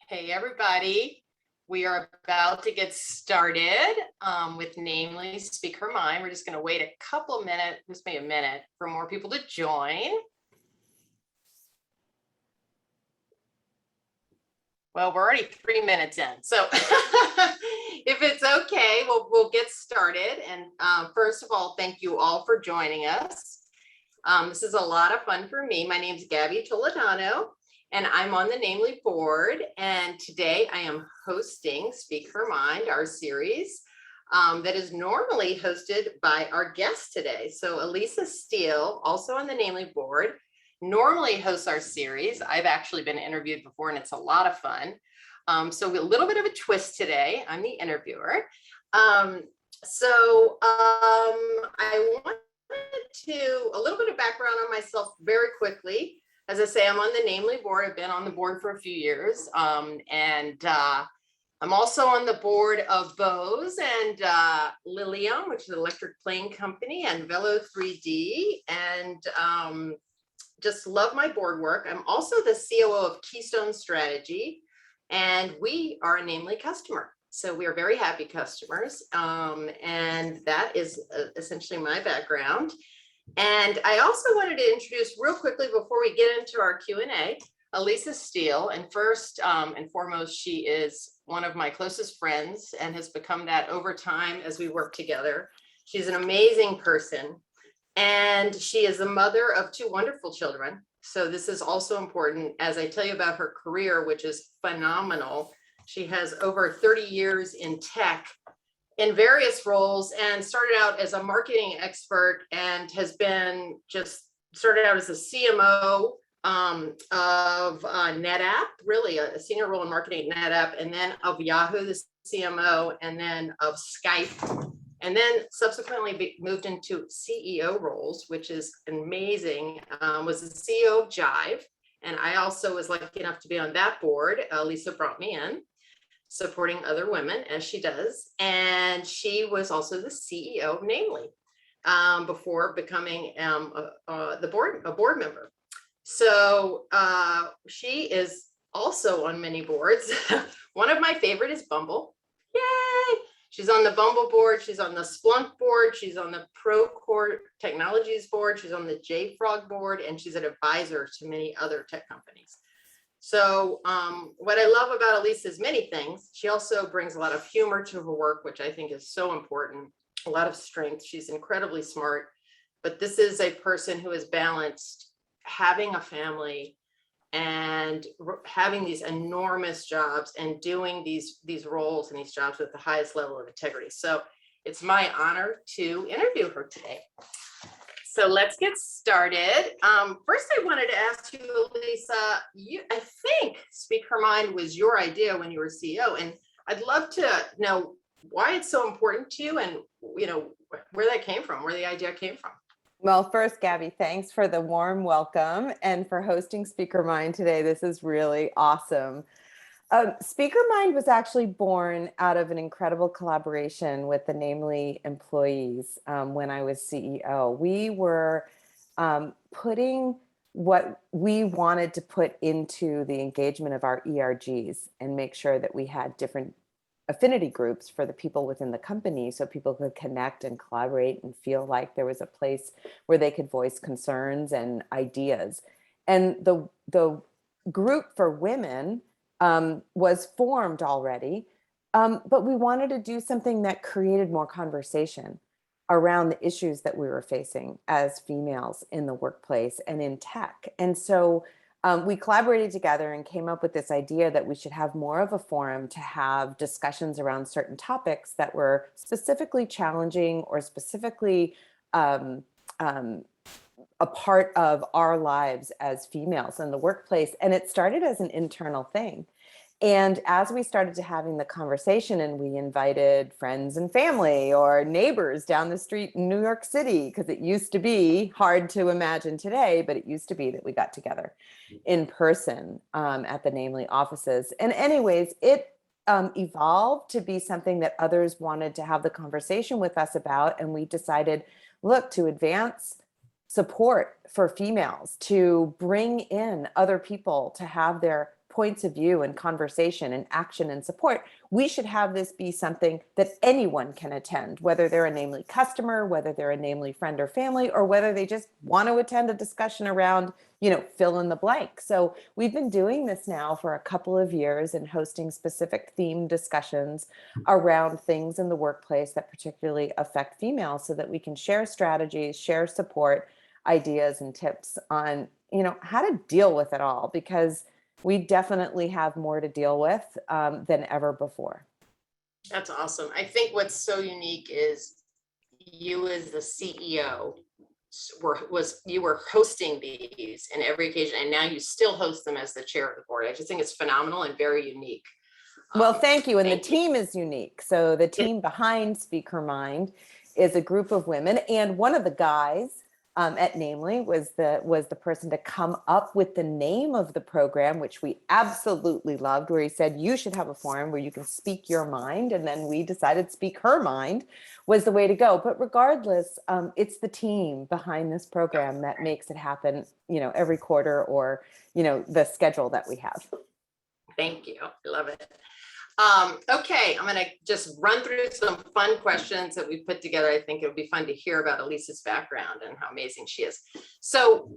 Hey, everybody. We are about to get started with namely Speak Her Mind. We're just going to wait a couple minutes, just maybe a minute, for more people to join. Well, we're already 3 minutes in, so if it's okay, we'll get started. And first of all, thank you all for joining us. This is a lot of fun for me. My name is Gabby Toledano, and I'm on the Namely board. And today I am hosting Speak Her Mind, our series that is normally hosted by our guest today. So Lisa Steele, also on the Namely board, normally hosts our series. I've actually been interviewed before, and it's a lot of fun. So a little bit of a twist today. I'm the interviewer. I want to a little bit of background on myself very quickly. As I say, I'm on the Namely board. I've been on the board for a few years. I'm also on the board of Bose and Lilium, which is an electric plane company, and Velo 3D, and just love my board work. I'm also the COO of Keystone Strategy, and we are a Namely customer. So we are very happy customers. And that is essentially my background. And I also wanted to introduce real quickly before we get into our Q&A, Lisa Steele. And first and foremost, she is one of my closest friends and has become that over time as we work together. She's an amazing person. And she is the mother of 2 wonderful children. So this is also important as I tell you about her career, which is phenomenal. She has over 30 years in tech in various roles and started out as a marketing expert and has been started out as a CMO of NetApp, really a senior role in marketing at NetApp, and then of Yahoo, the CMO, and then of Skype. And then subsequently moved into CEO roles, which is amazing. Was the CEO of Jive. And I also was lucky enough to be on that board. Lisa brought me in, supporting other women as she does. And she was also the CEO of Namely before becoming a board member. So she is also on many boards. One of my favorite is Bumble. Yay! She's on the Bumble board. She's on the Splunk board. She's on the Procore Technologies board. She's on the JFrog board, and she's an advisor to many other tech companies. So what I love about Elisa is many things. She also brings a lot of humor to her work, which I think is so important, a lot of strength. She's incredibly smart, but this is a person who is balanced having a family and having these enormous jobs and doing these roles and these jobs with the highest level of integrity. So it's my honor to interview her today. So let's get started. First, I wanted to ask you, Lisa, I think Speak Her Mind was your idea when you were CEO, and I'd love to know why it's so important to you and where that came from, where the idea came from. Well, first, Gabby, thanks for the warm welcome and for hosting Speak Her Mind today. This is really awesome. Speak Her Mind was actually born out of an incredible collaboration with the Namely employees when I was CEO. We were putting what we wanted to put into the engagement of our ERGs and make sure that we had different affinity groups for the people within the company so people could connect and collaborate and feel like there was a place where they could voice concerns and ideas. And the group for women was formed already, but we wanted to do something that created more conversation around the issues that we were facing as females in the workplace and in tech. And so we collaborated together and came up with this idea that we should have more of a forum to have discussions around certain topics that were specifically challenging or specifically a part of our lives as females in the workplace. And it started as an internal thing. And as we started to having the conversation and we invited friends and family or neighbors down the street in New York City, because it used to be hard to imagine today, but it used to be that we got together in person at the Namely offices. And anyways, it evolved to be something that others wanted to have the conversation with us about. And we decided, look, to advance support for females, to bring in other people to have their points of view and conversation and action and support, we should have this be something that anyone can attend, whether they're a namely customer, whether they're a namely friend or family, or whether they just want to attend a discussion around, fill in the blank. So we've been doing this now for a couple of years and hosting specific themed discussions around things in the workplace that particularly affect females so that we can share strategies, share support, ideas and tips on, how to deal with it all, because we definitely have more to deal with than ever before. That's awesome. I think what's so unique is you as the CEO you were hosting these in every occasion, and now you still host them as the chair of the board. I just think it's phenomenal and very unique. Well, thank you. And the team is unique. So the team behind SpeakHer Mind is a group of women, and one of the guys at Namely was the person to come up with the name of the program, which we absolutely loved, where he said, you should have a forum where you can speak your mind. And then we decided Speak Her Mind was the way to go. But regardless, it's the team behind this program that makes it happen, every quarter, or, the schedule that we have. Thank you. I love it. Okay, I'm going to just run through some fun questions that we put together. I think it would be fun to hear about Elisa's background and how amazing she is. So,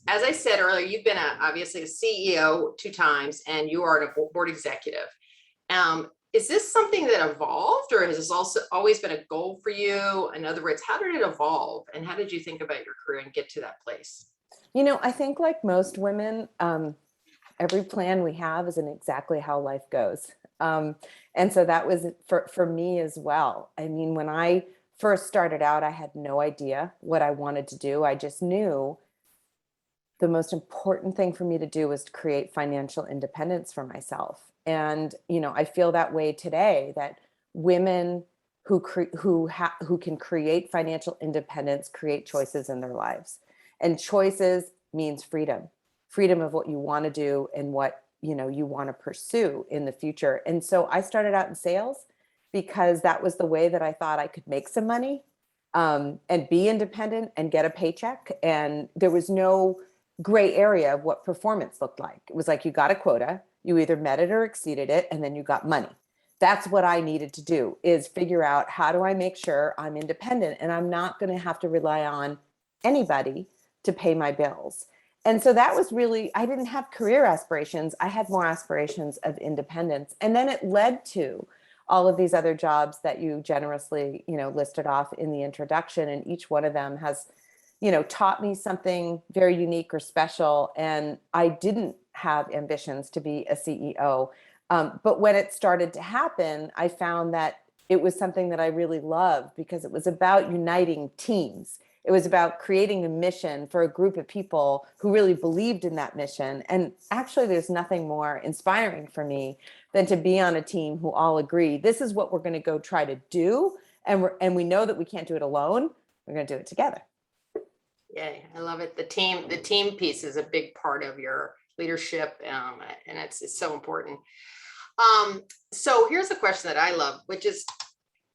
as I said earlier, you've been obviously a CEO 2 times, and you are a board executive. Is this something that evolved, or has this also always been a goal for you? In other words, how did it evolve, and how did you think about your career and get to that place? I think like most women, every plan we have isn't exactly how life goes. And so that was for me as well. I mean, when I first started out, I had no idea what I wanted to do. I just knew the most important thing for me to do was to create financial independence for myself. And, I feel that way today, that women who can create financial independence create choices in their lives. And choices means freedom of what you want to do and what you want to pursue in the future. And so I started out in sales because that was the way that I thought I could make some money and be independent and get a paycheck. And there was no gray area of what performance looked like. It was like you got a quota, you either met it or exceeded it, and then you got money. That's what I needed to do, is figure out, how do I make sure I'm independent and I'm not going to have to rely on anybody to pay my bills. And so that was really, I didn't have career aspirations. I had more aspirations of independence. And then it led to all of these other jobs that you generously, listed off in the introduction. And each one of them has, taught me something very unique or special. And I didn't have ambitions to be a CEO. But when it started to happen, I found that it was something that I really loved, because it was about uniting teams. It was about creating a mission for a group of people who really believed in that mission. And actually, there's nothing more inspiring for me than to be on a team who all agree, this is what we're going to go try to do. And we know that we can't do it alone. We're going to do it together. Yay, I love it. The team piece is a big part of your leadership, and it's so important. So here's a question that I love, which is,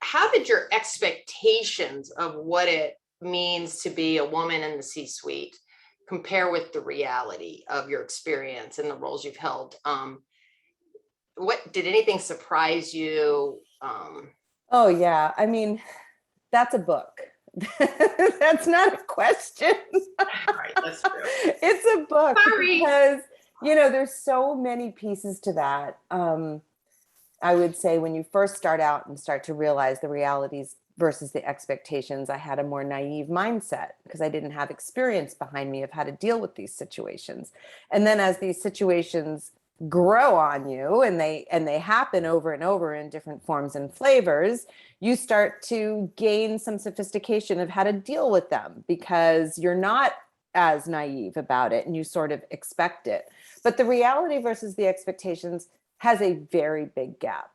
how did your expectations of what it means to be a woman in the C-suite compare with the reality of your experience and the roles you've held? What did anything surprise you? Oh yeah, I mean, that's a book. That's not a question. Right, that's true. It's a book. Sorry. Because there's so many pieces to that. I would say when you first start out and start to realize the realities versus the expectations, I had a more naive mindset because I didn't have experience behind me of how to deal with these situations. And then as these situations grow on you and they happen over and over in different forms and flavors, you start to gain some sophistication of how to deal with them, because you're not as naive about it and you sort of expect it. But the reality versus the expectations has a very big gap.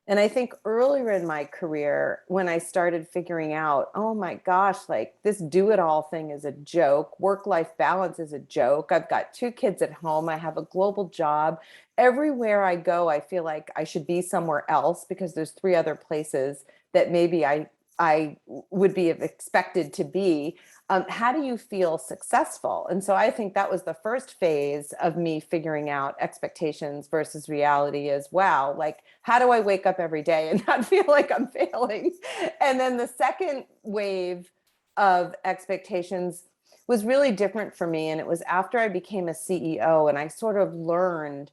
And I think earlier in my career, when I started figuring out, oh my gosh, like this do-it-all thing is a joke. Work-life balance is a joke. I've got 2 kids at home. I have a global job. Everywhere I go, I feel like I should be somewhere else because there's 3 other places that maybe I would be expected to be. How do you feel successful? And so I think that was the first phase of me figuring out expectations versus reality as well. Like, how do I wake up every day and not feel like I'm failing? And then the second wave of expectations was really different for me. And it was after I became a CEO and I sort of learned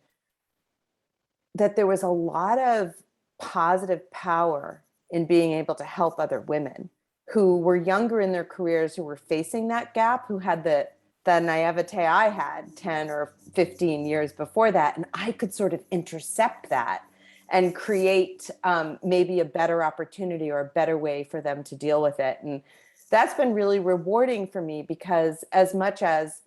that there was a lot of positive power in being able to help other women who were younger in their careers, who were facing that gap, who had the naivete I had 10 or 15 years before that. And I could sort of intercept that and create maybe a better opportunity or a better way for them to deal with it. And that's been really rewarding for me, because as much as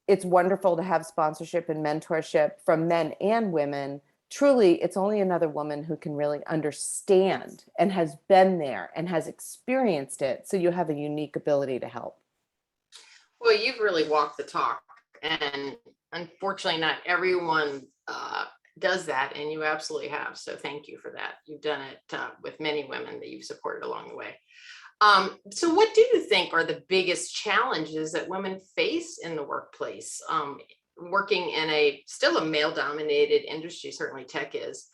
it's wonderful to have sponsorship and mentorship from men and women, truly, it's only another woman who can really understand and has been there and has experienced it. So you have a unique ability to help. Well, you've really walked the talk, and unfortunately, not everyone does that, and you absolutely have. So thank you for that. You've done it with many women that you've supported along the way. So what do you think are the biggest challenges that women face in the workplace? Working in still a male-dominated industry, certainly tech is.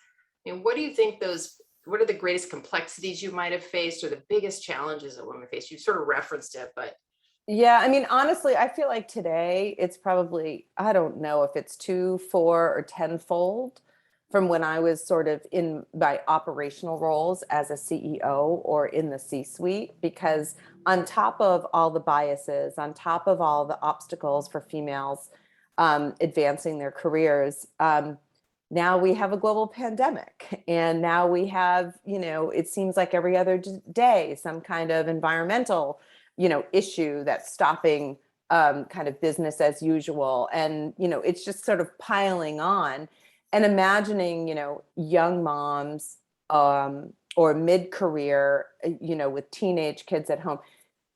I mean, what do you think what are the greatest complexities you might have faced, or the biggest challenges that women face? You sort of referenced it, but. Yeah, I mean, honestly, I feel like today it's probably, I don't know if it's 2, 4, or tenfold from when I was sort of in my operational roles as a CEO or in the C-suite, because on top of all the biases, on top of all the obstacles for females advancing their careers, now we have a global pandemic, and now we have, it seems like every other day, some kind of environmental issue that's stopping kind of business as usual. And, it's just sort of piling on. And imagining, young moms or mid-career, with teenage kids at home,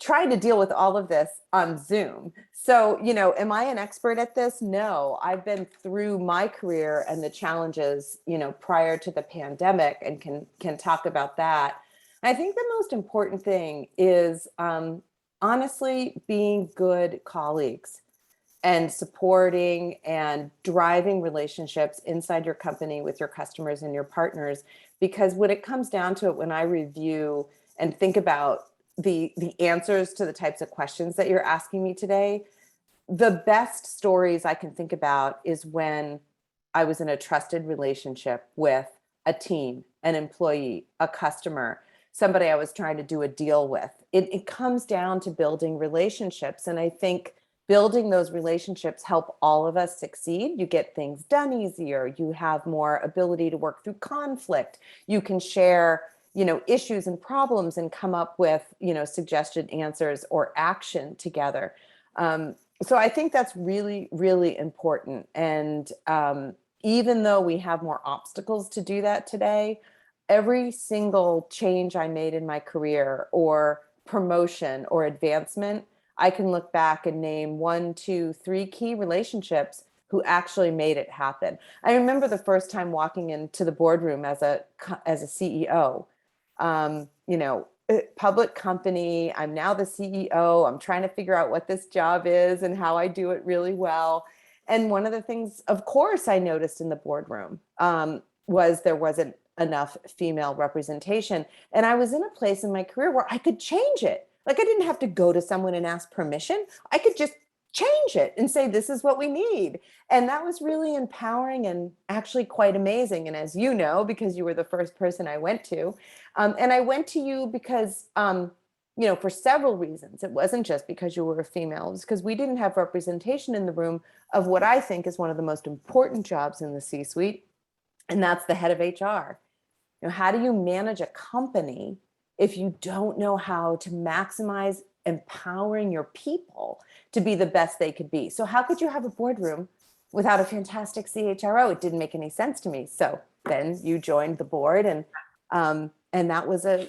trying to deal with all of this on Zoom. So, am I an expert at this? No, I've been through my career and the challenges, prior to the pandemic, and can talk about that. I think the most important thing is honestly being good colleagues and supporting and driving relationships inside your company with your customers and your partners. Because when it comes down to it, when I review and think about the answers to the types of questions that you're asking me today, the best stories I can think about is when I was in a trusted relationship with a team, an employee, a customer, somebody I was trying to do a deal with. It comes down to building relationships. And I think building those relationships help all of us succeed. You get things done easier. You have more ability to work through conflict. You can share, issues and problems and come up with, suggested answers or action together. So I think that's really, really important. And even though we have more obstacles to do that today, every single change I made in my career or promotion or advancement, I can look back and name 1, 2, 3 key relationships who actually made it happen. I remember the first time walking into the boardroom as a CEO, public company. I'm now the CEO. I'm trying to figure out what this job is and how I do it really well. And one of the things, of course, I noticed in the boardroom was there wasn't enough female representation. And I was in a place in my career where I could change it. Like, I didn't have to go to someone and ask permission. I could just change it and say, this is what we need. And that was really empowering and actually quite amazing. And as you know, because you were the first person I went to, and I went to you because, for several reasons. It wasn't just because you were a female. It was because we didn't have representation in the room of what I think is one of the most important jobs in the C-suite, and that's the head of HR. How do you manage a company if you don't know how to maximize empowering your people to be the best they could be? So how could you have a boardroom without a fantastic CHRO? It didn't make any sense to me. So then you joined the board, and that was a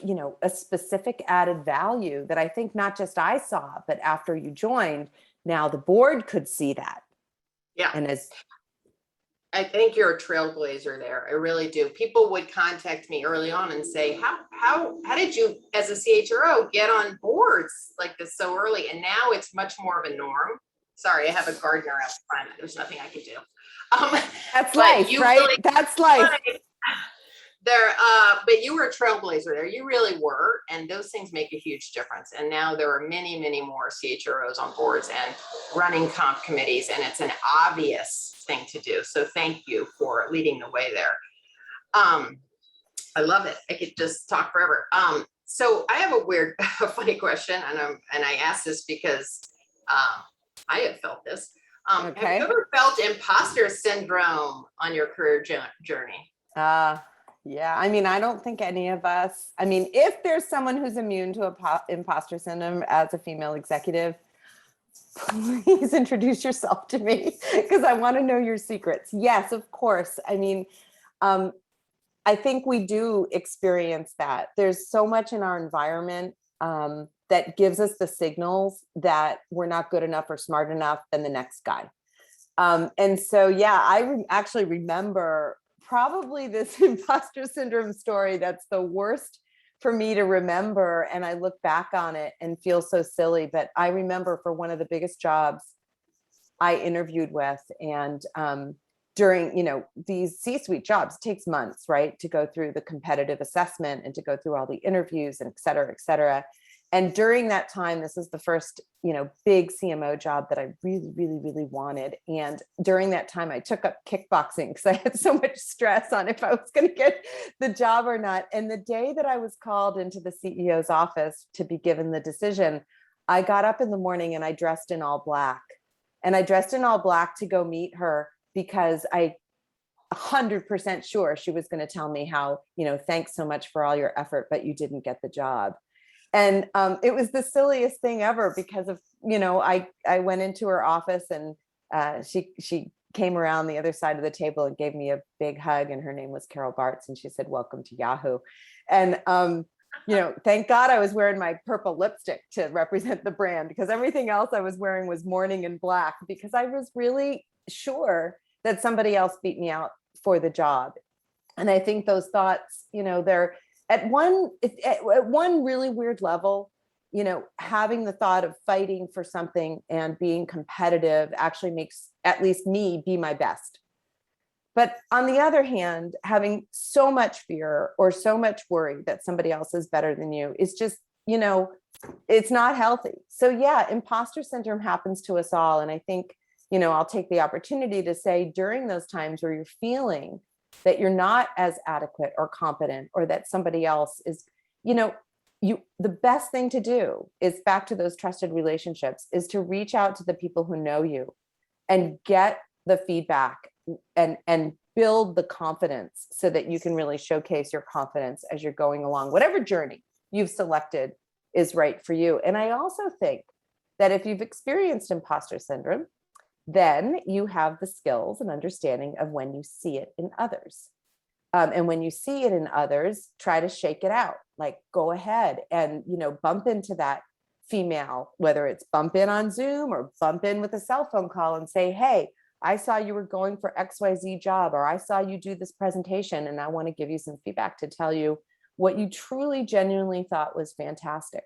specific added value that I think not just I saw, but after you joined, now the board could see that. Yeah. And as I think you're a trailblazer there. I really do. People would contact me early on and say, how did you, as a CHRO, get on boards like this so early? And now it's much more of a norm. Sorry, I have a gardener out front. There's nothing I can do. That's but life, you right? really, That's life. there, but you were a trailblazer there. You really were, and those things make a huge difference. And now there are many, many more CHROs on boards and running comp committees, and it's an obvious thing to do. So thank you for leading the way there. I love it. I could just talk forever. So I have a funny question, and I ask this because I have felt this. Have you ever felt imposter syndrome on your career journey? Yeah, I mean, I don't think any of us, I mean, if there's someone who's immune to imposter syndrome as a female executive, please introduce yourself to me because I want to know your secrets. Yes, of course. I mean, I think we do experience that. There's so much in our environment that gives us the signals that we're not good enough or smart enough than the next guy. And so, yeah, I actually remember probably this imposter syndrome story that's the worst for me to remember. And I look back on it and feel so silly. But I remember for one of the biggest jobs I interviewed with, and during, these C-suite jobs, it takes months, right, to go through the competitive assessment and to go through all the interviews and et cetera, et cetera. And during that time, this is the first, big CMO job that I really, really, really wanted. And during that time, I took up kickboxing because I had so much stress on if I was going to get the job or not. And the day that I was called into the CEO's office to be given the decision, I got up in the morning and I dressed in all black. And I dressed in all black to go meet her because I 100% sure she was going to tell me how, thanks so much for all your effort, but you didn't get the job. And it was the silliest thing ever because of, I went into her office and she came around the other side of the table and gave me a big hug, and her name was Carol Bartz, and she said, "Welcome to Yahoo." And, thank God I was wearing my purple lipstick to represent the brand, because everything else I was wearing was mourning in black, because I was really sure that somebody else beat me out for the job. And I think those thoughts, they're at one really weird level, having the thought of fighting for something and being competitive actually makes at least me be my best. But on the other hand, having so much fear or so much worry that somebody else is better than you is just, it's not healthy. So yeah, imposter syndrome happens to us all. And I think, I'll take the opportunity to say, during those times where you're feeling that you're not as adequate or competent, or that somebody else is, the best thing to do is, back to those trusted relationships, is to reach out to the people who know you and get the feedback and build the confidence so that you can really showcase your confidence as you're going along. Whatever journey you've selected is right for you. And I also think that if you've experienced imposter syndrome, then you have the skills and understanding of when you see it in others. And when you see it in others, try to shake it out. Like, go ahead and, bump into that female, whether it's bump in on Zoom or bump in with a cell phone call and say, "Hey, I saw you were going for XYZ job, or I saw you do this presentation, and I want to give you some feedback to tell you what you truly, genuinely thought was fantastic."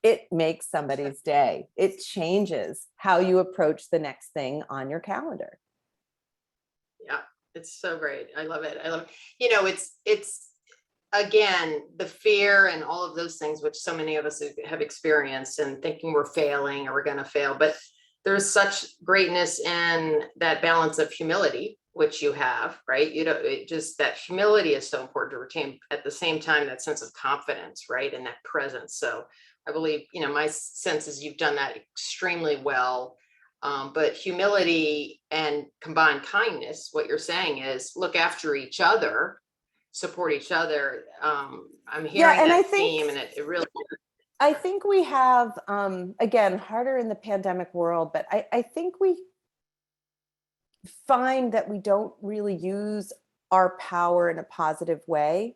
It makes somebody's day. It changes how you approach the next thing on your calendar. Yeah, it's so great. I love it. It's again, the fear and all of those things, which so many of us have experienced, and thinking we're failing or we're going to fail. But there's such greatness in that balance of humility, which you have, right? That humility is so important to retain. At the same time, that sense of confidence, right? And that presence. So I believe, my sense is you've done that extremely well. But humility and combined kindness, what you're saying is look after each other, support each other. I'm hearing that theme, and it really. I think we have, again, harder in the pandemic world, but I think we find that we don't really use our power in a positive way.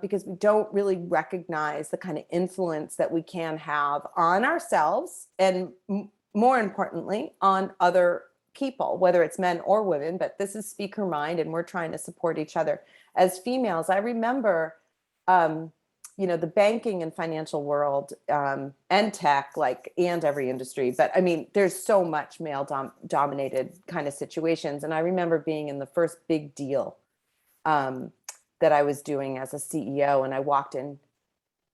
Because we don't really recognize the kind of influence that we can have on ourselves, and more importantly, on other people, whether it's men or women, but this is Speaker Mind and we're trying to support each other as females. I remember, the banking and financial world, and tech, and every industry, but I mean, there's so much male dominated kind of situations. And I remember being in the first big deal, that I was doing as a CEO, and I walked in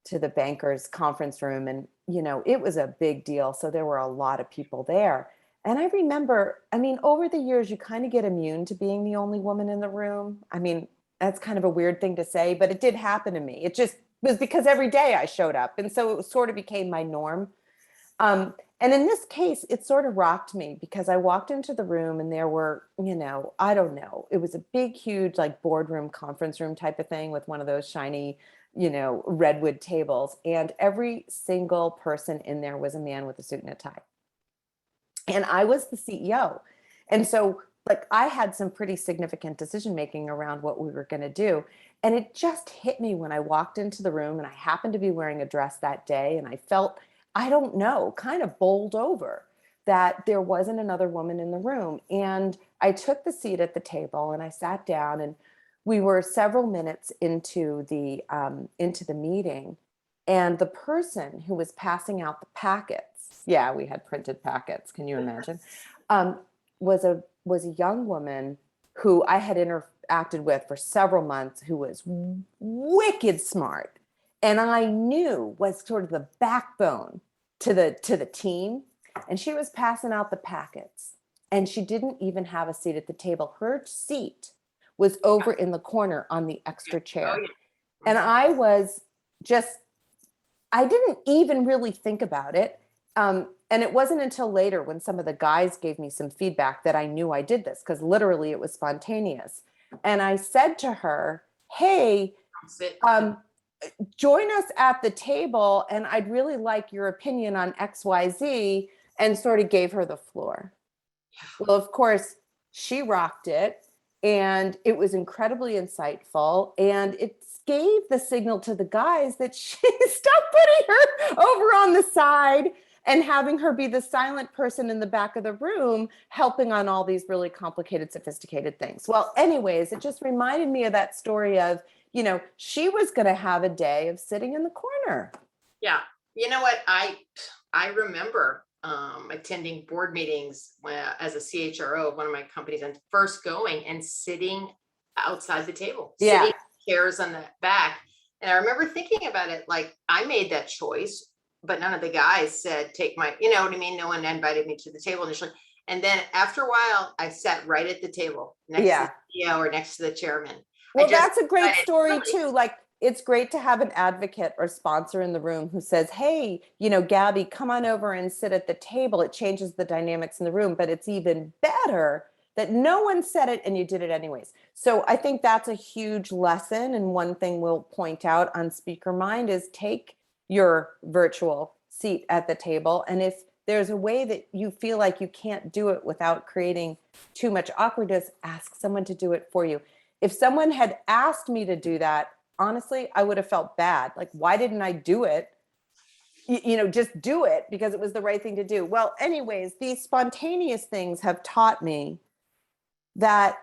to the banker's conference room, and it was a big deal. So there were a lot of people there. And I remember, over the years, you kind of get immune to being the only woman in the room. That's kind of a weird thing to say, but it did happen to me. It just was because every day I showed up. And so it sort of became my norm. And in this case, it sort of rocked me because I walked into the room and there were, I don't know, it was a big, huge, boardroom, conference room type of thing with one of those shiny, redwood tables. And every single person in there was a man with a suit and a tie. And I was the CEO. And so I had some pretty significant decision-making around what we were going to do. And it just hit me when I walked into the room, and I happened to be wearing a dress that day. And I felt, I don't know, kind of bowled over that there wasn't another woman in the room. And I took the seat at the table and I sat down, and we were several minutes into the meeting. And the person who was passing out the packets, yeah, we had printed packets, can you imagine, was a young woman who I had interacted with for several months, who was wicked smart, and I knew was sort of the backbone to the team. And she was passing out the packets, and she didn't even have a seat at the table. Her seat was over in the corner on the extra chair. And I didn't even really think about it. And it wasn't until later, when some of the guys gave me some feedback, that I knew I did this, because literally it was spontaneous. And I said to her, hey, join us at the table, and I'd really like your opinion on XYZ, and sort of gave her the floor. Well, of course, she rocked it, and it was incredibly insightful, and it gave the signal to the guys that she stopped putting her over on the side and having her be the silent person in the back of the room, helping on all these really complicated, sophisticated things. Well, anyways, it just reminded me of that story of, she was going to have a day of sitting in the corner. Yeah. You know what? I remember attending board meetings as a CHRO of one of my companies, and first going and sitting outside the table, sitting chairs on the back. And I remember thinking about it, I made that choice, but none of the guys said, take my, you know what I mean? No one invited me to the table initially. And then after a while, I sat right at the table next to the CEO or next to the chairman. Well, that's a great story too. It's great to have an advocate or sponsor in the room who says, hey, Gabby, come on over and sit at the table. It changes the dynamics in the room, but it's even better that no one said it and you did it anyways. So I think that's a huge lesson. And one thing we'll point out on Speaker Mind is take your virtual seat at the table. And if there's a way that you feel like you can't do it without creating too much awkwardness, ask someone to do it for you. If someone had asked me to do that, honestly, I would have felt bad. Why didn't I do it? Just do it because it was the right thing to do. Well, anyways, these spontaneous things have taught me that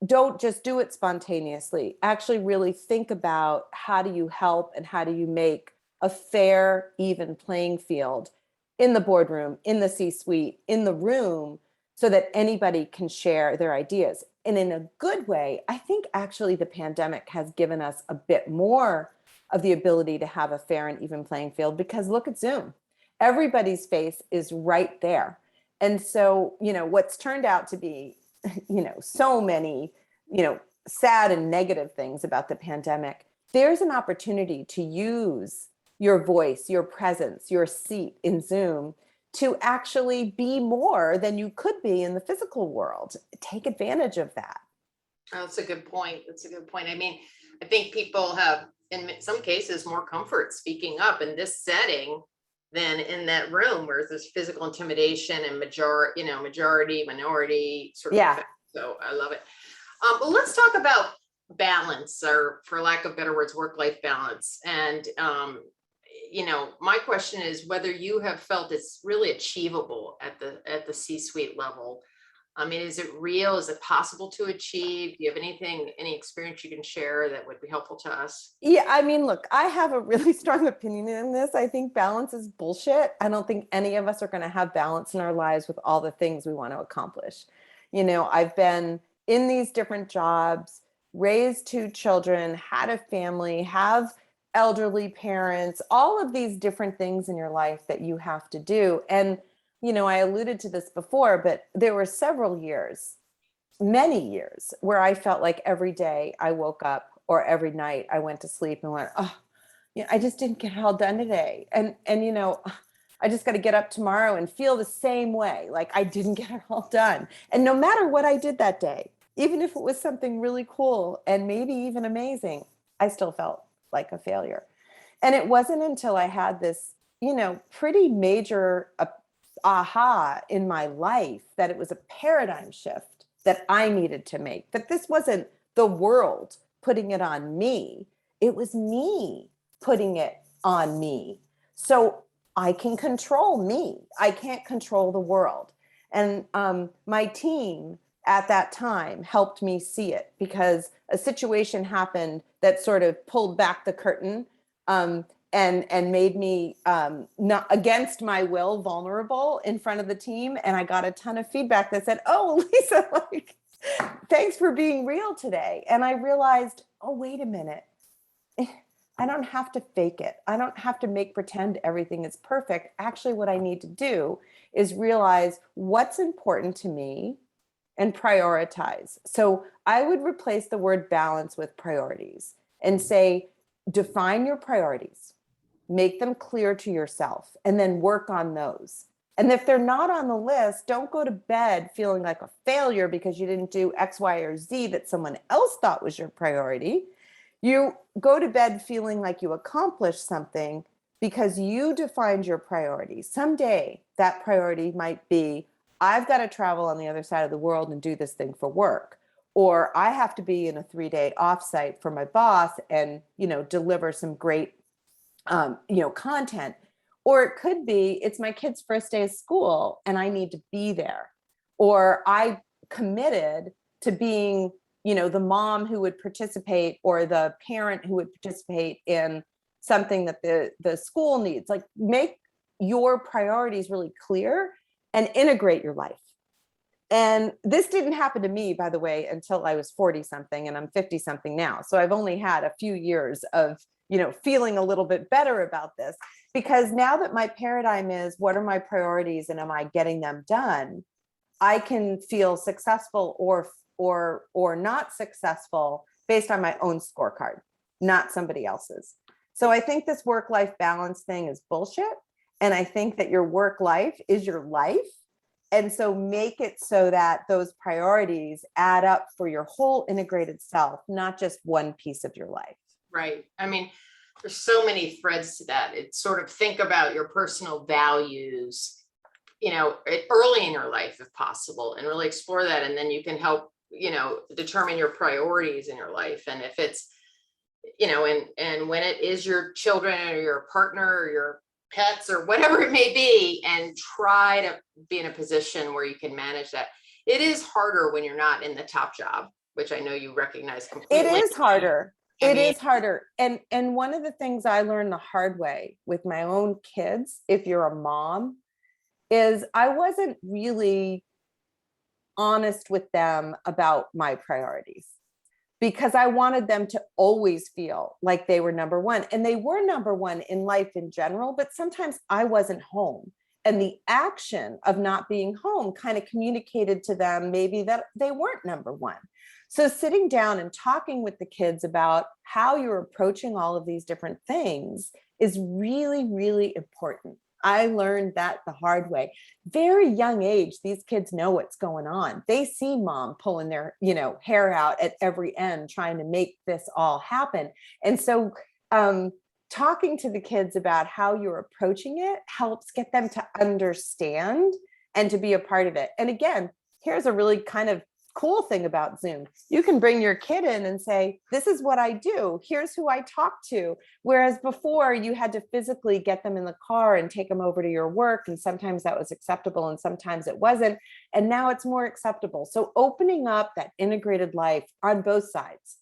don't just do it spontaneously. Actually really think about, how do you help and how do you make a fair, even playing field in the boardroom, in the C-suite, in the room, so that anybody can share their ideas. And in a good way, I think actually the pandemic has given us a bit more of the ability to have a fair and even playing field, because look at Zoom. Everybody's face is right there. And so, what's turned out to be, so many, sad and negative things about the pandemic, there's an opportunity to use your voice, your presence, your seat in Zoom to actually be more than you could be in the physical world. Take advantage of that. Oh, that's a good point. That's a good point. I think people have, in some cases, more comfort speaking up in this setting than in that room where there's physical intimidation and majority, minority sort of effect. So I love it. But let's talk about balance, or for lack of better words, work-life balance. And my question is whether you have felt it's really achievable at the C-suite level, I mean, is it real? Is it possible to achieve? Do you have any experience you can share that would be helpful to us? Yeah, I mean, look, I have a really strong opinion in this. I think balance is bullshit. I don't think any of us are going to have balance in our lives with all the things we want to accomplish. I've been in these different jobs, raised two children, had a family, have elderly parents, all of these different things in your life that you have to do. And, I alluded to this before, but there were several years, many years, where I felt like every day I woke up or every night I went to sleep and went, oh, I just didn't get it all done today. And I just got to get up tomorrow and feel the same way, like I didn't get it all done. And no matter what I did that day, even if it was something really cool and maybe even amazing, I still felt like a failure. And it wasn't until I had this, pretty major aha in my life that it was a paradigm shift that I needed to make, that this wasn't the world putting it on me. It was me putting it on me. So I can control me. I can't control the world. And my team at that time helped me see it, because a situation happened that sort of pulled back the curtain, and made me, not against my will, vulnerable in front of the team. And I got a ton of feedback that said, "Oh, Lisa, like, thanks for being real today." And I realized, oh, wait a minute. I don't have to fake it. I don't have to pretend everything is perfect. Actually, what I need to do is realize what's important to me and prioritize. So I would replace the word balance with priorities and say, define your priorities, make them clear to yourself, and then work on those. And if they're not on the list, don't go to bed feeling like a failure because you didn't do X, Y, or Z that someone else thought was your priority. You go to bed feeling like you accomplished something because you defined your priorities. Someday that priority might be, I've got to travel on the other side of the world and do this thing for work. Or I have to be in a 3-day offsite for my boss and, deliver some great, content. Or it could be, it's my kid's first day of school and I need to be there. Or I committed to being, the mom who would participate or the parent who would participate in something that the school needs. Like, make your priorities really clear and integrate your life. And this didn't happen to me, by the way, until I was 40 something, and I'm 50 something now. So I've only had a few years of, feeling a little bit better about this, because now that my paradigm is, what are my priorities and am I getting them done? I can feel successful or not successful based on my own scorecard, not somebody else's. So I think this work-life balance thing is bullshit. And I think that your work life is your life. And so make it so that those priorities add up for your whole integrated self, not just one piece of your life. Right. I mean, there's so many threads to that. It's sort of, think about your personal values, early in your life, if possible, and really explore that. And then you can help, determine your priorities in your life. And if it's, and when it is your children or your partner or your pets or whatever it may be, and try to be in a position where you can manage that. It is harder when you're not in the top job, which I know you recognize completely. It is harder. It is harder. And one of the things I learned the hard way with my own kids, if you're a mom, is I wasn't really honest with them about my priorities, because I wanted them to always feel like they were number one. And they were number one in life in general, but sometimes I wasn't home. And the action of not being home kind of communicated to them maybe that they weren't number one. So sitting down and talking with the kids about how you're approaching all of these different things is really, really important. I learned that the hard way. Very young age, these kids know what's going on. They see mom pulling their, hair out at every end, trying to make this all happen. And so talking to the kids about how you're approaching it helps get them to understand and to be a part of it. And again, here's a really kind of cool thing about Zoom. You can bring your kid in and say, this is what I do. Here's who I talk to. Whereas before you had to physically get them in the car and take them over to your work. And sometimes that was acceptable and sometimes it wasn't. And now it's more acceptable. So opening up that integrated life on both sides,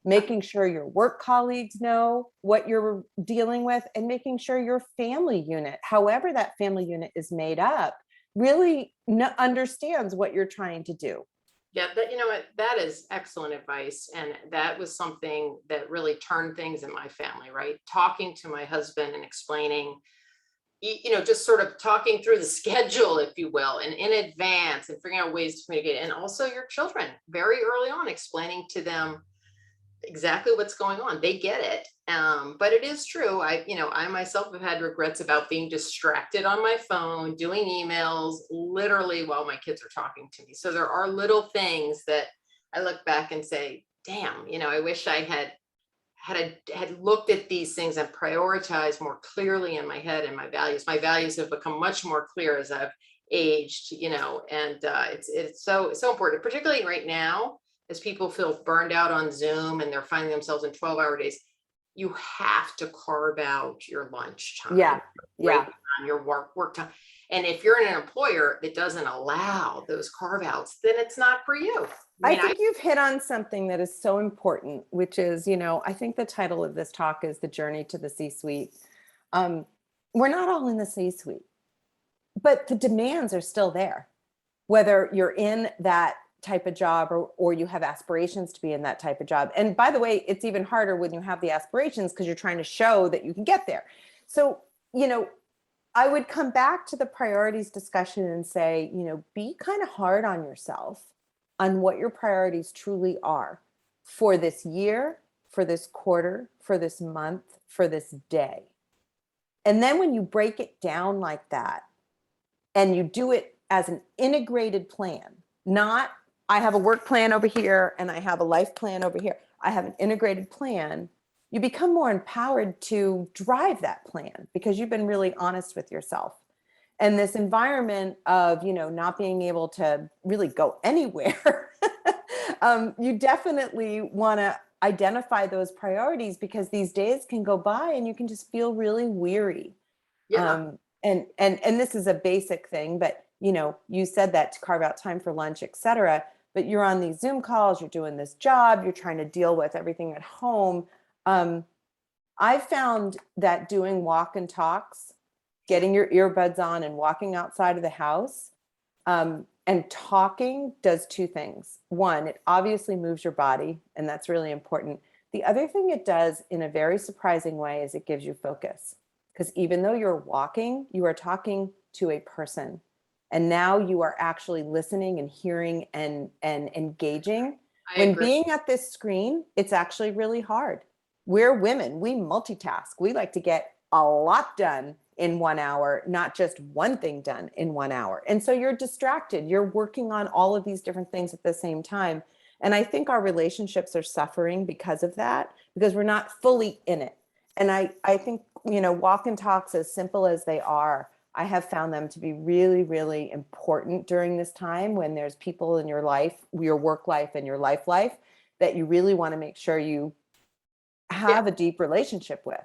making sure your work colleagues know what you're dealing with, and making sure your family unit, however that family unit is made up, really understands what you're trying to do. Yeah, that, you know what, that is excellent advice. And that was something that really turned things in my family, right? Talking to my husband and explaining, just sort of talking through the schedule, if you will, and in advance, and figuring out ways to communicate. And also your children, very early on, explaining to them exactly what's going on. They get it. But it is true. I myself have had regrets about being distracted on my phone, doing emails, literally while my kids are talking to me. So there are little things that I look back and say, damn, I wish I had looked at these things and prioritized more clearly in my head. And my values have become much more clear as I've aged, and it's so important, particularly right now, as people feel burned out on Zoom and they're finding themselves in 12-hour days. You have to carve out your lunch time, break time, your work time. And if you're in an employer that doesn't allow those carve outs, then it's not for you. I think you've hit on something that is so important, which is, I think the title of this talk is The Journey to the C-Suite. We're not all in the C-Suite, but the demands are still there, whether you're in that type of job or you have aspirations to be in that type of job. And by the way, it's even harder when you have the aspirations because you're trying to show that you can get there. So, I would come back to the priorities discussion and say, be kind of hard on yourself on what your priorities truly are for this year, for this quarter, for this month, for this day. And then when you break it down like that and you do it as an integrated plan, not I have a work plan over here and I have a life plan over here. I have an integrated plan. You become more empowered to drive that plan because you've been really honest with yourself. And this environment of, not being able to really go anywhere, you definitely want to identify those priorities because these days can go by and you can just feel really weary. Yeah. And this is a basic thing, but you said that to carve out time for lunch, et cetera, but you're on these Zoom calls, you're doing this job, you're trying to deal with everything at home. I found that doing walk and talks, getting your earbuds on and walking outside of the house, and talking does two things. One, it obviously moves your body, and that's really important. The other thing it does in a very surprising way is it gives you focus. Because even though you're walking, you are talking to a person. And now you are actually listening and hearing and engaging. When being at this screen, it's actually really hard. We're women, we multitask. We like to get a lot done in 1 hour, not just one thing done in 1 hour. And so you're distracted. You're working on all of these different things at the same time. And I think our relationships are suffering because of that, because we're not fully in it. And I think, walk and talks, as simple as they are, I have found them to be really, really important during this time when there's people in your life, your work life and your life, that you really want to make sure you have a deep relationship with.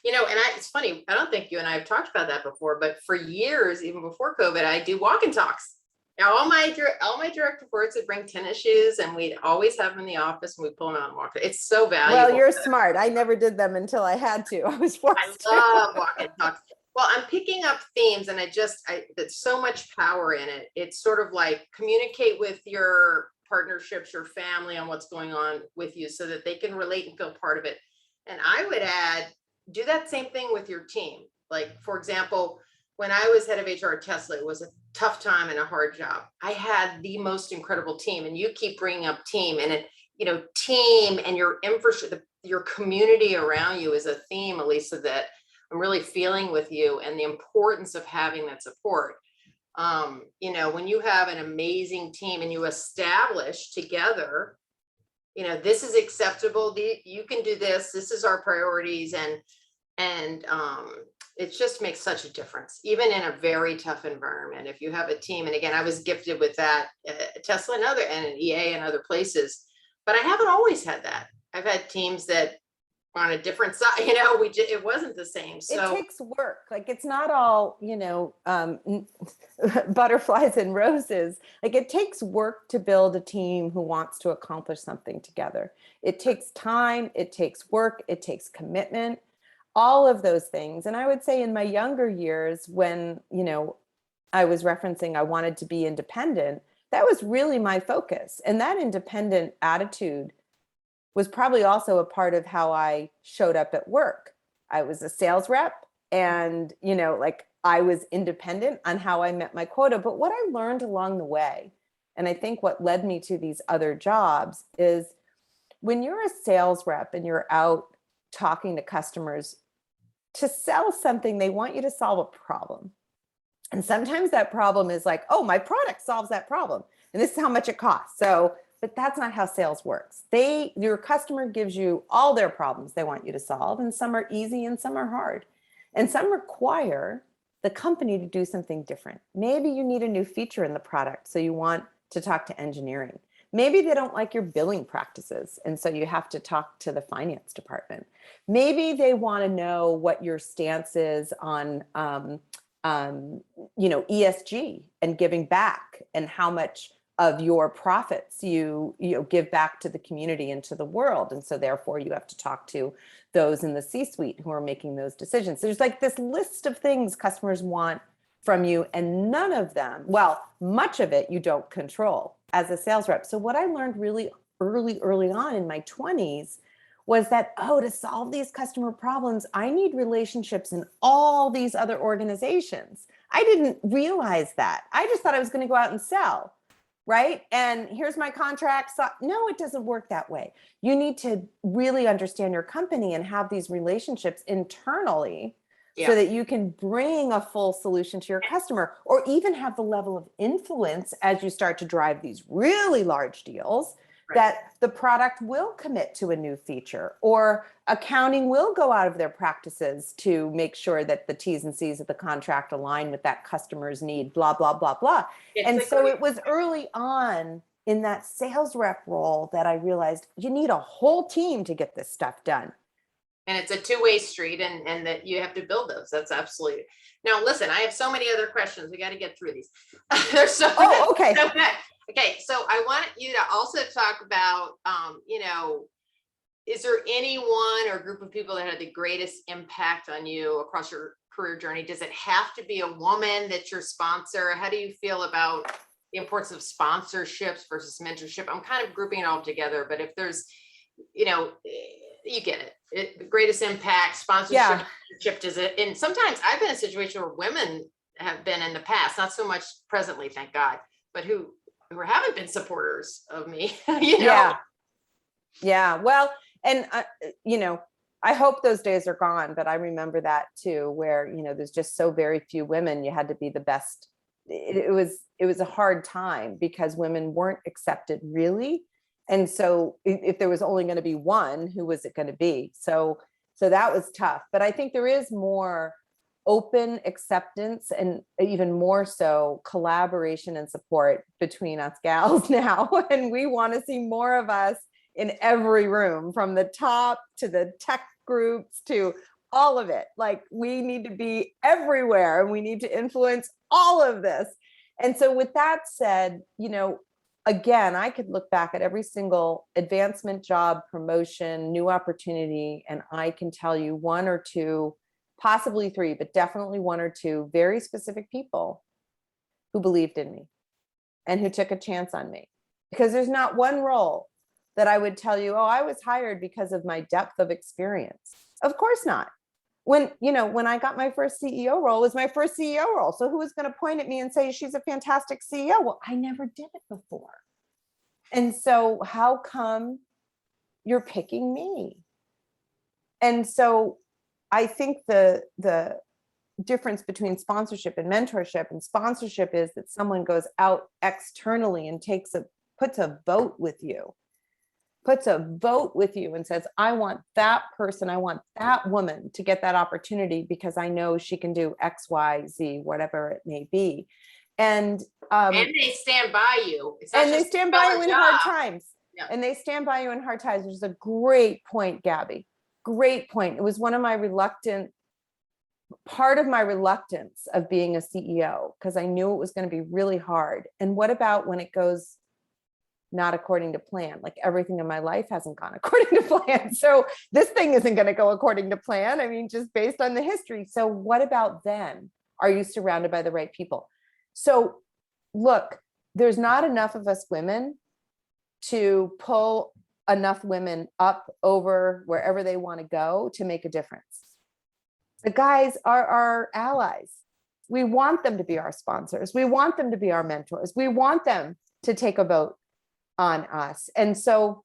It's funny, I don't think you and I have talked about that before, but for years, even before COVID, I do walk and talks. Now, all my direct reports would bring tennis shoes and we'd always have them in the office and we'd pull them out and walk. It's so valuable. Well, you're smart. I never did them until I had to. I was forced I love walk and talks. Well, I'm picking up themes and there's so much power in it. It's sort of like communicate with your partnerships, your family on what's going on with you so that they can relate and feel part of it. And I would add, do that same thing with your team. Like, for example, when I was head of HR at Tesla, it was a tough time and a hard job. I had the most incredible team, and you keep bringing up team and team and your infrastructure, your community around you is a theme, Lisa, that I'm really feeling with you, and the importance of having that support. When you have an amazing team and you establish together, this is acceptable. You can do this. This is our priorities. And it just makes such a difference, even in a very tough environment. If you have a team, and again, I was gifted with that at Tesla and an EA and other places, but I haven't always had that. I've had teams that on a different side, it wasn't the same. So it takes work. Like it's not all, butterflies and roses. Like it takes work to build a team who wants to accomplish something together. It takes time, it takes work, it takes commitment, all of those things. And I would say in my younger years, when, I was referencing I wanted to be independent, that was really my focus. And that independent attitude was probably also a part of how I showed up at work. I was a sales rep and, I was independent on how I met my quota. But what I learned along the way, and I think what led me to these other jobs, is when you're a sales rep and you're out talking to customers, to sell something, they want you to solve a problem. And sometimes that problem is like, oh, my product solves that problem, and this is how much it costs. But that's not how sales works. Your customer gives you all their problems they want you to solve, and some are easy and some are hard. And some require the company to do something different. Maybe you need a new feature in the product, so you want to talk to engineering. Maybe they don't like your billing practices, and so you have to talk to the finance department. Maybe they want to know what your stance is on ESG and giving back, and how much of your profits you give back to the community and to the world. And so therefore you have to talk to those in the C-suite who are making those decisions. So there's like this list of things customers want from you, and none of them, well, much of it you don't control as a sales rep. So what I learned really early on in my 20s was that, to solve these customer problems, I need relationships in all these other organizations. I didn't realize that. I just thought I was going to go out and sell. Right? And here's my contract. So, no, it doesn't work that way. You need to really understand your company and have these relationships internally so that you can bring a full solution to your customer, or even have the level of influence as you start to drive these really large deals, that the product will commit to a new feature, or accounting will go out of their practices to make sure that the T's and C's of the contract align with that customer's need, blah, blah, blah, blah. And so it was early on in that sales rep role that I realized you need a whole team to get this stuff done. And it's a two-way street, and that you have to build those. That's absolutely. Now, listen, I have so many other questions. We got to get through these. There's so okay. So good. Okay, so I want you to also talk about, is there anyone or group of people that had the greatest impact on you across your career journey? Does it have to be a woman that's your sponsor? How do you feel about the importance of sponsorships versus mentorship? I'm kind of grouping it all together, but if there's, you get it. The greatest impact, sponsorship, does it? And sometimes I've been in a situation where women have been in the past, not so much presently, thank God, but who haven't been supporters of me, Yeah. Well, and I hope those days are gone, but I remember that too, where, there's just so very few women. You had to be the best. It was a hard time because women weren't accepted really. And so if there was only going to be one, who was it going to be? So that was tough, but I think there is more open acceptance, and even more so collaboration and support between us gals now. And we want to see more of us in every room, from the top to the tech groups to all of it. Like, we need to be everywhere, and we need to influence all of this. And so with that said, again, I could look back at every single advancement, job, promotion, new opportunity, and I can tell you one or two, possibly three, but definitely one or two very specific people who believed in me and who took a chance on me. Because there's not one role that I would tell you, I was hired because of my depth of experience. Of course not. When I got my first CEO role, it was my first CEO role. So who was going to point at me and say, she's a fantastic CEO? Well, I never did it before. And so how come you're picking me? And so I think the difference between sponsorship and mentorship, and sponsorship is that someone goes out externally and puts a vote with you. puts a vote with you and says, I want that person, I want that woman to get that opportunity because I know she can do X, Y, Z, whatever it may be. And they stand by you. It's not and they just stand fill by a you in job. hard times. Yeah. And they stand by you in hard times, which is a great point, Gabby. Great point. It was one of my part of my reluctance of being a CEO, because I knew it was going to be really hard. And what about when it goes not according to plan? Like everything in my life hasn't gone according to plan. So this thing isn't going to go according to plan. I mean, just based on the history. So what about then? Are you surrounded by the right people? So look, there's not enough of us women to pull enough women up over wherever they want to go to make a difference. The guys are our allies. We want them to be our sponsors. We want them to be our mentors. We want them to take a vote on us. And so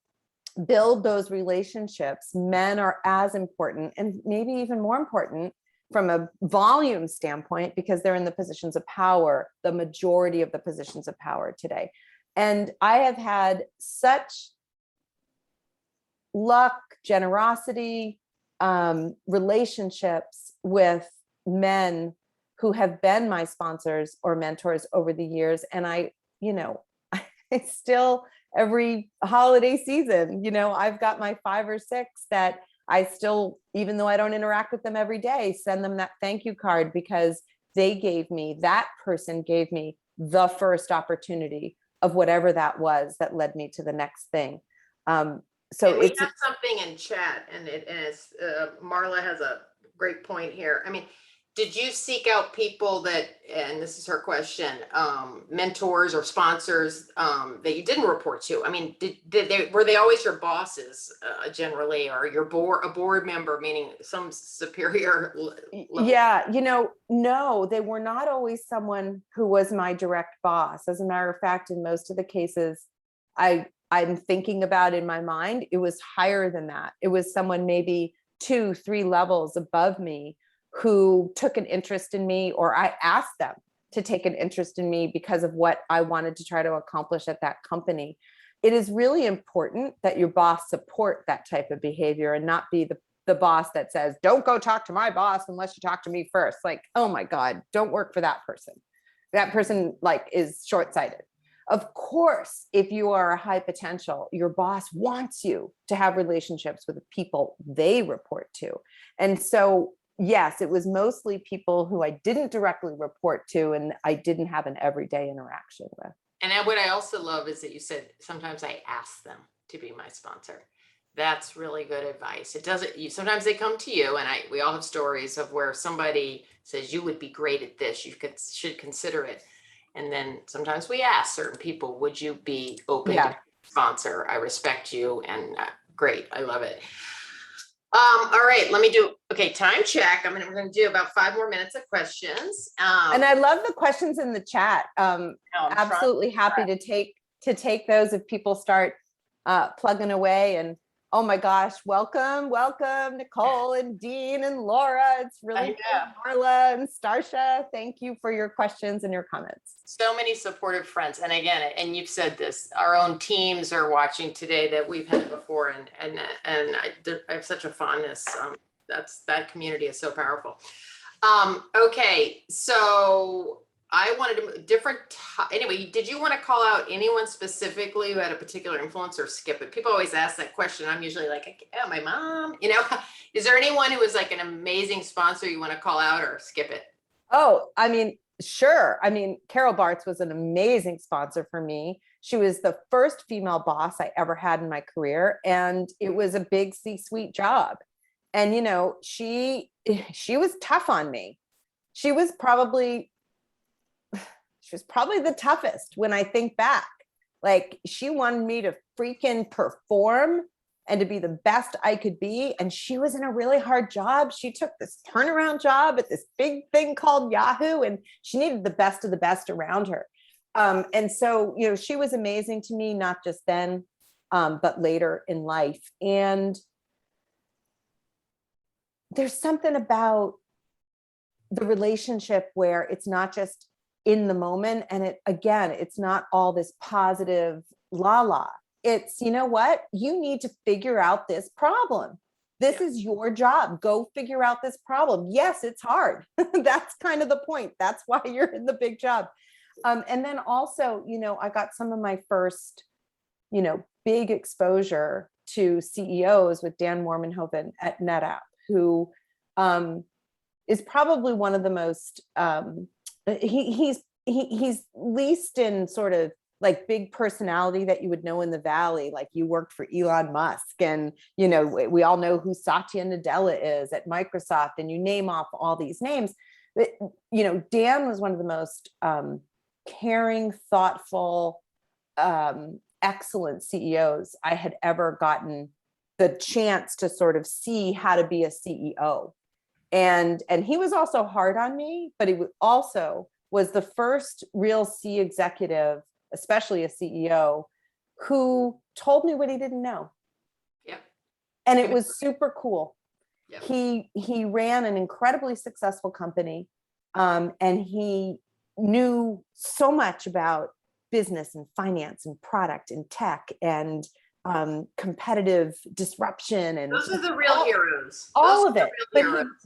build those relationships. Men are as important, and maybe even more important from a volume standpoint, because they're in the positions of power, the majority of the positions of power today. And I have had such luck, generosity, relationships with men who have been my sponsors or mentors over the years. And I still, every holiday season, I've got my 5 or 6 that I still, even though I don't interact with them every day, send them that thank you card, because that person gave me the first opportunity of whatever that was that led me to the next thing. So and we have something in chat, and it's Marla has a great point here. I mean, did you seek out people that, and this is her question, mentors or sponsors that you didn't report to? I mean, were they always your bosses generally, or a board member, meaning some superior level? Yeah, no, they were not always someone who was my direct boss. As a matter of fact, in most of the cases I'm thinking about in my mind, it was higher than that. It was someone maybe 2, 3 levels above me who took an interest in me, or I asked them to take an interest in me because of what I wanted to try to accomplish at that company. It is really important that your boss support that type of behavior and not be the boss that says, don't go talk to my boss unless you talk to me first. Like, oh my God, don't work for that person. That person is short-sighted. Of course, if you are a high potential, your boss wants you to have relationships with the people they report to. And so, yes, it was mostly people who I didn't directly report to and I didn't have an everyday interaction with. And what I also love is that you said, sometimes I ask them to be my sponsor. That's really good advice. It doesn't, sometimes they come to you, and we all have stories of where somebody says, you would be great at this, should consider it. And then sometimes we ask certain people, would you be open to sponsor? I respect you, and great. I love it. All right, let me do, time check. We're going to do about 5 more minutes of questions. And I love the questions in the chat. Absolutely happy to take those if people start plugging away. And oh my gosh, welcome Nicole and Dean and Laura. It's really good. Marla and Starsha, thank you for your questions and your comments. So many supportive friends. And again, and you've said this, our own teams are watching today that we've had before, and I have such a fondness. That community is so powerful. Okay, so I wanted to anyway, did you want to call out anyone specifically who had a particular influence, or skip it? People always ask that question. I'm usually like, oh, my mom, is there anyone who was like an amazing sponsor you want to call out, or skip it? Oh, sure. Carol Bartz was an amazing sponsor for me. She was the first female boss I ever had in my career, and it was a big C-suite job. And, she was tough on me. She was probably the toughest when I think back. Like, she wanted me to freaking perform and to be the best I could be. And she was in a really hard job. She took this turnaround job at this big thing called Yahoo, and she needed the best of the best around her. And so, she was amazing to me, not just then, but later in life. And there's something about the relationship where it's not just in the moment. And it's not all this positive la. It's, you know what, you need to figure out this problem. This is your job. Go figure out this problem. Yes, it's hard. That's kind of the point. That's why you're in the big job. And then also, I got some of my first, big exposure to CEOs with Dan Mormenhoven at NetApp, who is probably one of the most, he's least in sort of like big personality that you would know in the Valley, like you worked for Elon Musk, and we all know who Satya Nadella is at Microsoft, and you name off all these names. But Dan was one of the most caring, thoughtful, excellent CEOs I had ever gotten the chance to sort of see how to be a CEO. And he was also hard on me, but he also was the first real C executive, especially a CEO, who told me what he didn't know. Yeah. And it was super cool. Yeah. He ran an incredibly successful company, and he knew so much about business and finance and product and tech and competitive disruption. And those are the real heroes. All of it.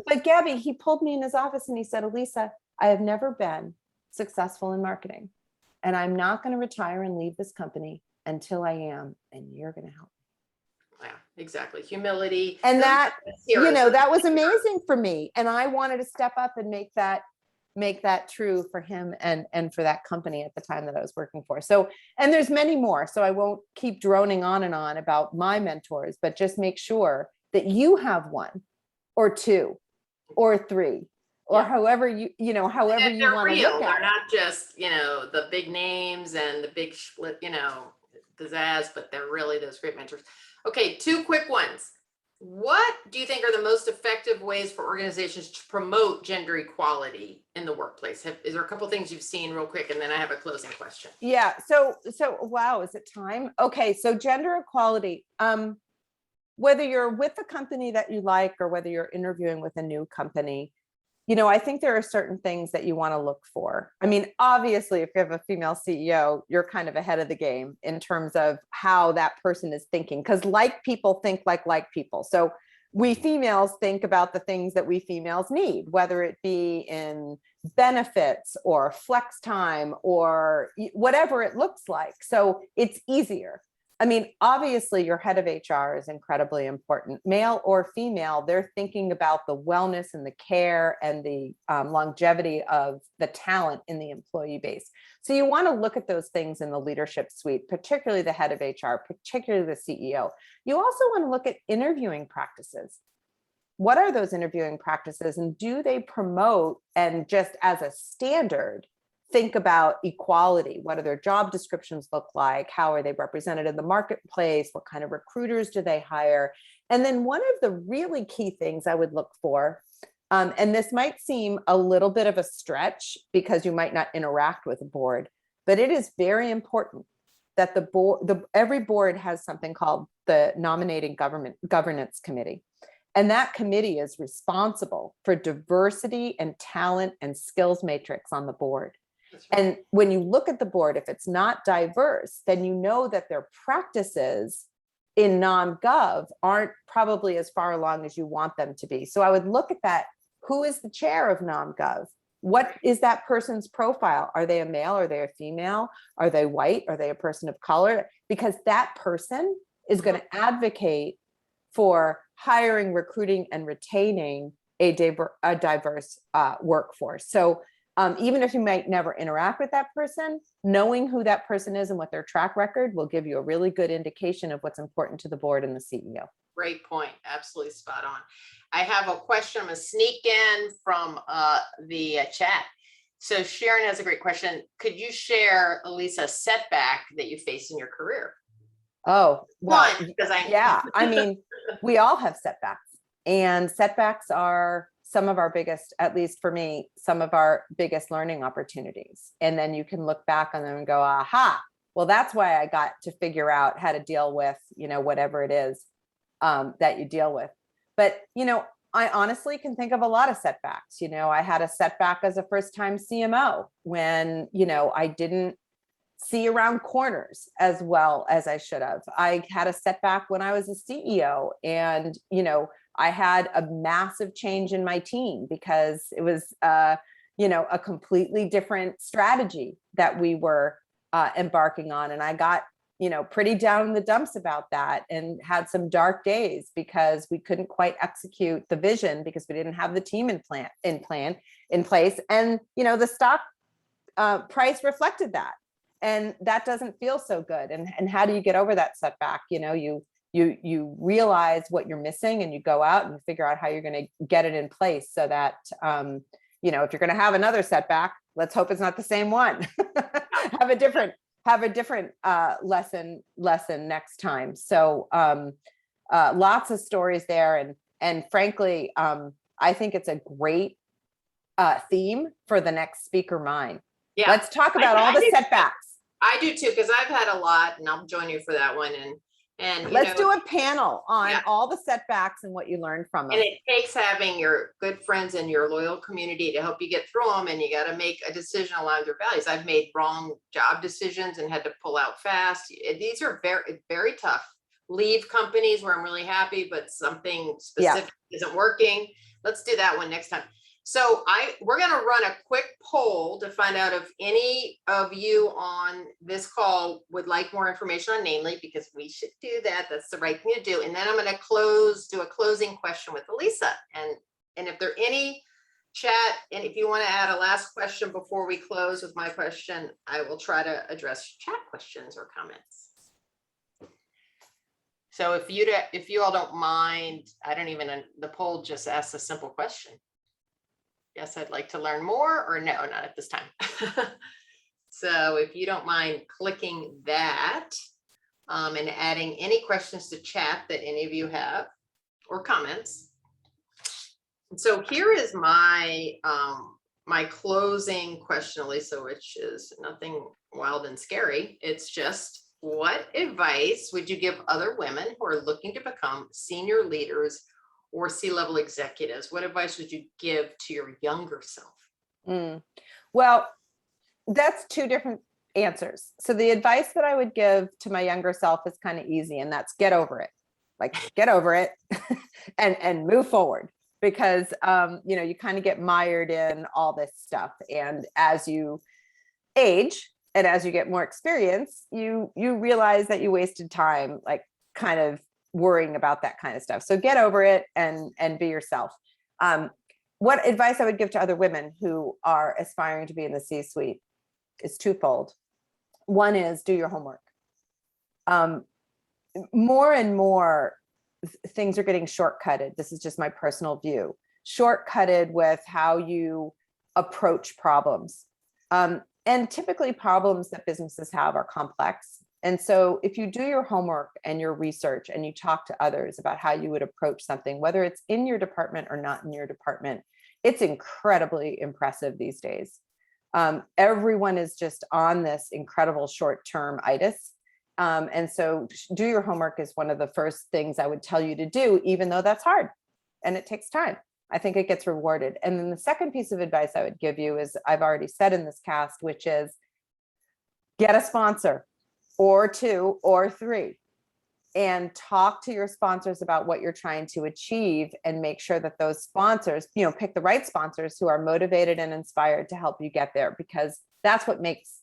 But Gabby, he pulled me in his office and he said, Elisa, I have never been successful in marketing, and I'm not going to retire and leave this company until I am, and you're going to help me. Yeah, exactly. Humility. And that, that was amazing for me. And I wanted to step up and make that true for him and for that company at the time that I was working for. So, and there's many more, so I won't keep droning on and on about my mentors, but just make sure that you have one or two or three, or however you want to look at it. They're not just, the big names and the big, pizzazz, but they're really those great mentors. Okay, two quick ones. What do you think are the most effective ways for organizations to promote gender equality in the workplace? Is there a couple of things you've seen real quick? And then I have a closing question. Yeah. So wow, is it time? Okay. So gender equality, whether you're with a company that you like, or whether you're interviewing with a new company, I think there are certain things that you want to look for. I mean, obviously, if you have a female CEO, you're kind of ahead of the game in terms of how that person is thinking, because like people think like people. So we females think about the things that we females need, whether it be in benefits or flex time or whatever it looks like. So it's easier. I mean, obviously, your head of HR is incredibly important, male or female. They're thinking about the wellness and the care and the longevity of the talent in the employee base. So you want to look at those things in the leadership suite, particularly the head of HR, particularly the CEO. You also want to look at interviewing practices. What are those interviewing practices, and do they promote, and just as a standard, think about equality? What do their job descriptions look like? How are they represented in the marketplace? What kind of recruiters do they hire? And then one of the really key things I would look for, and this might seem a little bit of a stretch because you might not interact with a board, but it is very important that every board has something called the Nominating Governance Committee. And that committee is responsible for diversity and talent and skills matrix on the board. And when you look at the board, if it's not diverse, then you know that their practices in non-gov aren't probably as far along as you want them to be. So I would look at that. Who is the chair of non-gov? What is that person's profile? Are they a male? Are they a female? Are they white? Are they a person of color? Because that person is going to advocate for hiring, recruiting, and retaining a diverse workforce. So even if you might never interact with that person, knowing who that person is and what their track record will give you a really good indication of what's important to the board and the CEO. Great point. Absolutely spot on. I have a question. I'm going to sneak in from the chat. So Sharon has a great question. Could you share, Elisa, a setback that you faced in your career? Oh, well, yeah. I mean, we all have setbacks, and setbacks are some of our biggest, at least for me, some of our biggest learning opportunities. And then you can look back on them and go, aha, well, that's why I got to figure out how to deal with, whatever it is that you deal with. But, I honestly can think of a lot of setbacks. I had a setback as a first-time CMO when, I didn't see around corners as well as I should have. I had a setback when I was a CEO, and, I had a massive change in my team because it was, a completely different strategy that we were embarking on. And I got, pretty down in the dumps about that and had some dark days because we couldn't quite execute the vision because we didn't have the team in place. And, the stock price reflected that. And that doesn't feel so good. And how do you get over that setback? You realize what you're missing and you go out and figure out how you're going to get it in place so that, if you're going to have another setback, let's hope it's not the same one. have a different lesson next time. So lots of stories there. And frankly, I think it's a great theme for the next Speaker Mind. Yeah. Let's talk about all the setbacks. I do too, because I've had a lot, and I'll join you for that one. And let's do a panel on all the setbacks and what you learned from them. And it takes having your good friends and your loyal community to help you get through them. And you got to make a decision aligned with your values. I've made wrong job decisions and had to pull out fast. These are very, very tough. Leave companies where I'm really happy, but something specific isn't working. Let's do that one next time. So we're going to run a quick poll to find out if any of you on this call would like more information on Namely, because we should do that. That's the right thing to do. And then I'm going to do a closing question with Lisa. And if there are any chat, and if you want to add a last question before we close with my question, I will try to address chat questions or comments. So if you all don't mind, the poll just asks a simple question. Yes, I'd like to learn more, or no, not at this time. So if you don't mind clicking that and adding any questions to chat that any of you have or comments. And so here is my my closing question, Lisa, which is nothing wild and scary. It's just, what advice would you give other women who are looking to become senior leaders or C-level executives? What advice would you give to your younger self? Well, that's two different answers. So the advice that I would give to my younger self is kind of easy, and that's get over it. Like, get over it and move forward, because you kind of get mired in all this stuff. And as you age and as you get more experience, you realize that you wasted time, like, kind of worrying about that kind of stuff. So get over it and be yourself. What advice I would give to other women who are aspiring to be in the C-suite is twofold. One is, do your homework. More and more things are getting shortcutted. This is just my personal view. Shortcutted with how you approach problems. And typically problems that businesses have are complex. And so if you do your homework and your research and you talk to others about how you would approach something, whether it's in your department or not in your department, it's incredibly impressive these days. Everyone is just on this incredible short-term itis. And so do your homework is one of the first things I would tell you to do, even though that's hard and it takes time. I think it gets rewarded. And then the second piece of advice I would give you is, I've already said in this cast, which is get a sponsor, or 2 or 3, and talk to your sponsors about what you're trying to achieve, and make sure that those sponsors, pick the right sponsors who are motivated and inspired to help you get there, because that's what makes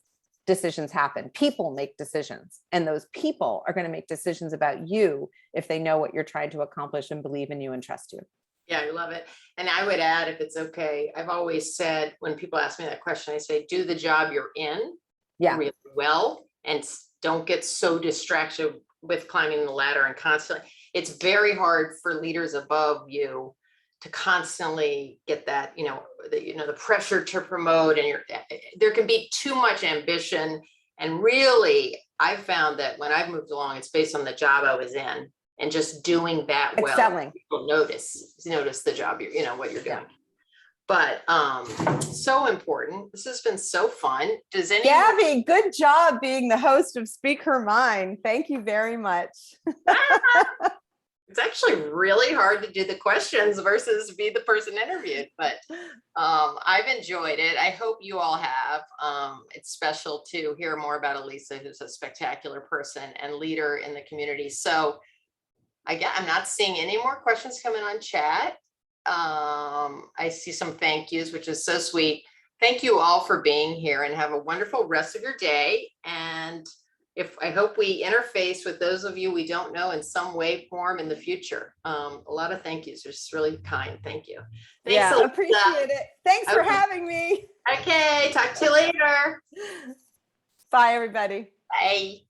decisions happen. People make decisions, and those people are going to make decisions about you if they know what you're trying to accomplish and believe in you and trust you. Yeah, I love it. And I would add, if it's okay, I've always said, when people ask me that question, I say, do the job you're in really well, and don't get so distracted with climbing the ladder and constantly. It's very hard for leaders above you to constantly get that, the pressure to promote, and there can be too much ambition. And really, I found that when I've moved along, it's based on the job I was in, and just doing that well. Excelling. People notice the job what you're doing. But so important. This has been so fun. Does anyone? Gabby, good job being the host of Speak Her Mind. Thank you very much. It's actually really hard to do the questions versus be the person interviewed, but I've enjoyed it. I hope you all have. It's special to hear more about Elisa, who's a spectacular person and leader in the community. So I'm not seeing any more questions coming on chat. I see some thank yous, which is so sweet. Thank you all for being here and have a wonderful rest of your day. And I hope we interface with those of you we don't know in some way, form in the future. A lot of thank yous. You're just really kind. Thank you. Thanks, Yeah, Elisa. appreciate it. Thanks for having me. Okay, talk to you later. Bye, everybody. Bye.